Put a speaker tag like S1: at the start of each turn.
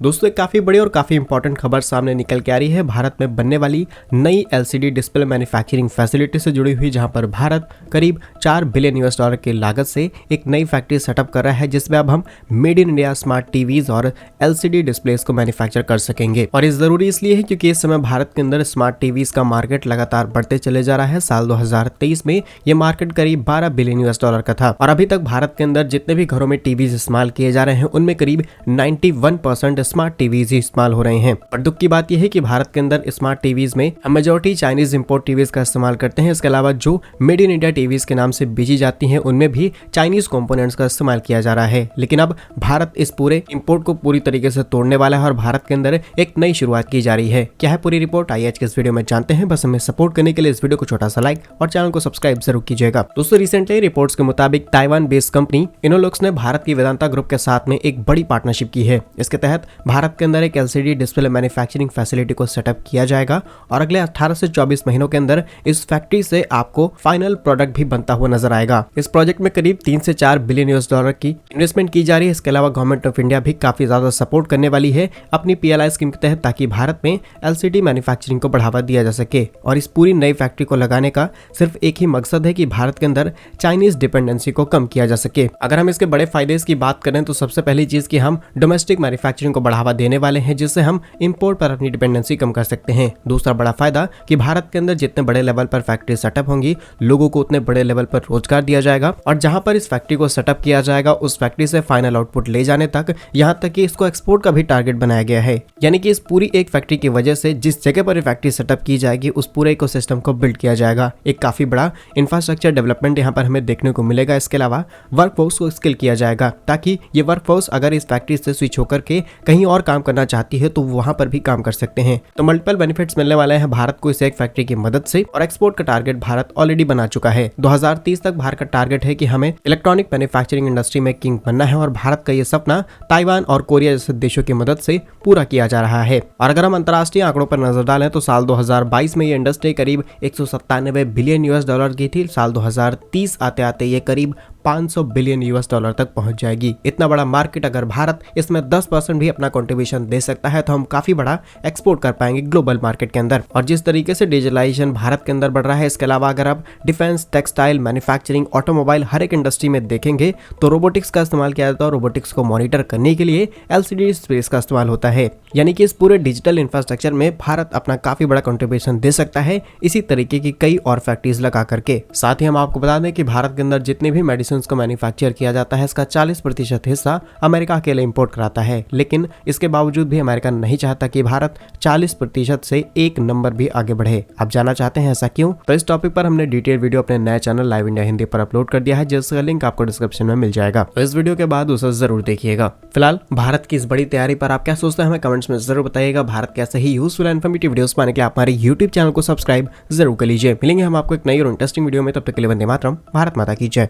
S1: दोस्तों एक काफी बड़ी और काफी इंपॉर्टेंट खबर सामने निकल के आ रही है भारत में बनने वाली नई एलसीडी डिस्प्ले मैन्युफैक्चरिंग फैसिलिटी से जुड़ी हुई, जहां पर भारत करीब $4 बिलियन की लागत से एक नई फैक्ट्री सेटअप कर रहा है, जिसमें अब हम made in India smart TVs और एलसीडी डिस्प्लेस को मैन्युफैक्चर कर सकेंगे। और ये जरूरी इसलिए है क्योंकि इस समय भारत के अंदर स्मार्ट टीवीज का मार्केट लगातार बढ़ते चले जा रहा है। साल 2023 में ये मार्केट करीब $12 बिलियन का था और अभी तक भारत के अंदर जितने भी घरों में टीवीज इस्तेमाल किए जा रहे हैं उनमें करीब 91% स्मार्ट टीवीज ही इस्तेमाल हो रहे हैं। और दुख की बात यह है कि भारत के अंदर स्मार्ट टीवीज में मेजॉरिटी चाइनीज इंपोर्ट टीवीज का इस्तेमाल करते हैं। इसके अलावा जो मेड इन इंडिया टीवीज के नाम से बेची जाती हैं उनमें भी चाइनीज कंपोनेंट्स का इस्तेमाल किया जा रहा है। लेकिन अब भारत इस पूरे इंपोर्ट को पूरी तरीके से तोड़ने वाला है और भारत के अंदर एक नई शुरुआत की जा रही है। क्या है पूरी रिपोर्ट, आइए आज के इस वीडियो में जानते हैं। बस हमें सपोर्ट करने के लिए इस वीडियो को छोटा सा लाइक और चैनल को सब्सक्राइब जरूर कीजिएगा। दोस्तों रिसेंटली रिपोर्ट्स के मुताबिक ताइवान बेस्ड कंपनी इनोलुक्स ने भारत की वेदांता ग्रुप के साथ में एक बड़ी पार्टनरशिप की है। इसके तहत भारत के अंदर एक एलसीडी डिस्प्ले मैन्युफैक्चरिंग फैसिलिटी को सेटअप किया जाएगा और अगले 18 से 24 महीनों के अंदर इस फैक्ट्री से आपको फाइनल प्रोडक्ट भी बनता हुआ नजर आएगा। इस प्रोजेक्ट में करीब $3 से $4 बिलियन की इन्वेस्टमेंट की जा रही है। इसके अलावा गवर्नमेंट ऑफ इंडिया भी काफी ज्यादा सपोर्ट करने वाली है अपनी PLI स्कीम के तहत, ताकि भारत में एलसीडी मैन्युफैक्चरिंग को बढ़ावा दिया जा सके। और इस पूरी नई फैक्ट्री को लगाने का सिर्फ एक ही मकसद है कि भारत के अंदर चाइनीज डिपेंडेंसी को कम किया जा सके। अगर हम इसके बड़े फायदे की बात करें तो सबसे पहली चीज कि हम डोमेस्टिक मैन्युफैक्चरिंग को बढ़ावा देने वाले हैं, जिससे हम इंपोर्ट पर अपनी डिपेंडेंसी कम कर सकते हैं। दूसरा बड़ा फायदा कि भारत के अंदर जितने बड़े लेवल पर फैक्ट्री सेटअप होंगी, लोगों को उतने बड़े लेवल पर रोजगार दिया जाएगा और जहां पर इस फैक्ट्री को सेटअप किया जाएगा उस फैक्ट्री से फाइनल आउटपुट ले जाने तक, यहां तक कि इसको एक्सपोर्ट का भी टारगेट बनाया गया है। यानी कि इस पूरी एक फैक्ट्री की वजह से जिस जगह पर फैक्ट्री सेटअप की जाएगी उस पूरे इकोसिस्टम को बिल्ड किया जाएगा। एक काफी बड़ा इंफ्रास्ट्रक्चर डेवलपमेंट यहाँ पर हमें देखने को मिलेगा। इसके अलावा वर्कफोर्स को स्किल किया जाएगा, ताकि ये वर्कफोर्स अगर इस फैक्ट्री से स्विच होकर के कहीं और काम करना चाहती है तो वहां पर भी काम कर सकते हैं। तो मल्टीपल बेनिफिट्स मिलने वाले हैं भारत को इस एक फैक्ट्री की मदद से। और एक्सपोर्ट का टारगेट भारत ऑलरेडी बना चुका है। 2030 तक भारत का टारगेट है कि हमें इलेक्ट्रॉनिक मैन्युफैक्चरिंग इंडस्ट्री में किंग बनना है और भारत का ये सपना ताइवान और कोरिया जैसे देशों की मदद से पूरा किया जा रहा है। और अगर हम अंतर्राष्ट्रीय आंकड़ों पर नजर डालें तो साल 2022 में ये इंडस्ट्री करीब $197 बिलियन की थी। साल 2030 आते आते ये करीब $500 बिलियन तक पहुंच जाएगी। इतना बड़ा मार्केट, अगर भारत इसमें 10% भी अपना कंट्रीब्यूशन दे सकता है तो हम काफी बड़ा एक्सपोर्ट कर पाएंगे ग्लोबल मार्केट के अंदर। और जिस तरीके से डिजिटलाइजेशन भारत के अंदर बढ़ रहा है, इसके अलावा अगर आप डिफेंस, टेक्सटाइल, मैन्युफैक्चरिंग, ऑटोमोबाइल हर एक इंडस्ट्री में देखेंगे तो रोबोटिक्स का इस्तेमाल किया जाता है और रोबोटिक्स को मॉनिटर करने के लिए एलसीडी स्पेस का इस्तेमाल होता है। यानी कि इस पूरे डिजिटल इंफ्रास्ट्रक्चर में भारत अपना काफी बड़ा कंट्रीब्यूशन दे सकता है इसी तरीके की कई और फैक्ट्रीज लगा करके। साथ ही हम आपको बता दें कि भारत के अंदर जितने भी मेडिसिन को मैन्युफैक्चर किया जाता है इसका 40% हिस्सा अमेरिका अकेले इंपोर्ट कराता है। लेकिन इसके बावजूद भी अमेरिका नहीं चाहता कि भारत 40% से एक नंबर भी आगे बढ़े। आप जानना चाहते हैं ऐसा क्यों? तो इस टॉपिक पर हमने डिटेल वीडियो अपने नए चैनल लाइव इंडिया हिंदी पर अपलोड कर दिया है, जिसका लिंक आपको डिस्क्रिप्शन में मिल जाएगा। तो इस वीडियो के बाद उसे जरूर देखिएगा। फिलहाल भारत की इस बड़ी तैयारी पर आप क्या सोचते हैं हमें कमेंट्स में जरूर बताइएगा। भारत के ऐसे ही यूजफुल एंड इन्फॉर्मेटिव वीडियोस पाने के लिए आप हमारे यूट्यूब चैनल को सब्सक्राइब जरूर कर लीजिए। मिलेंगे हम आपको एक नई और इंटरेस्टिंग वीडियो में, तब तक के लिए वंदे मातरम, भारत माता की जय।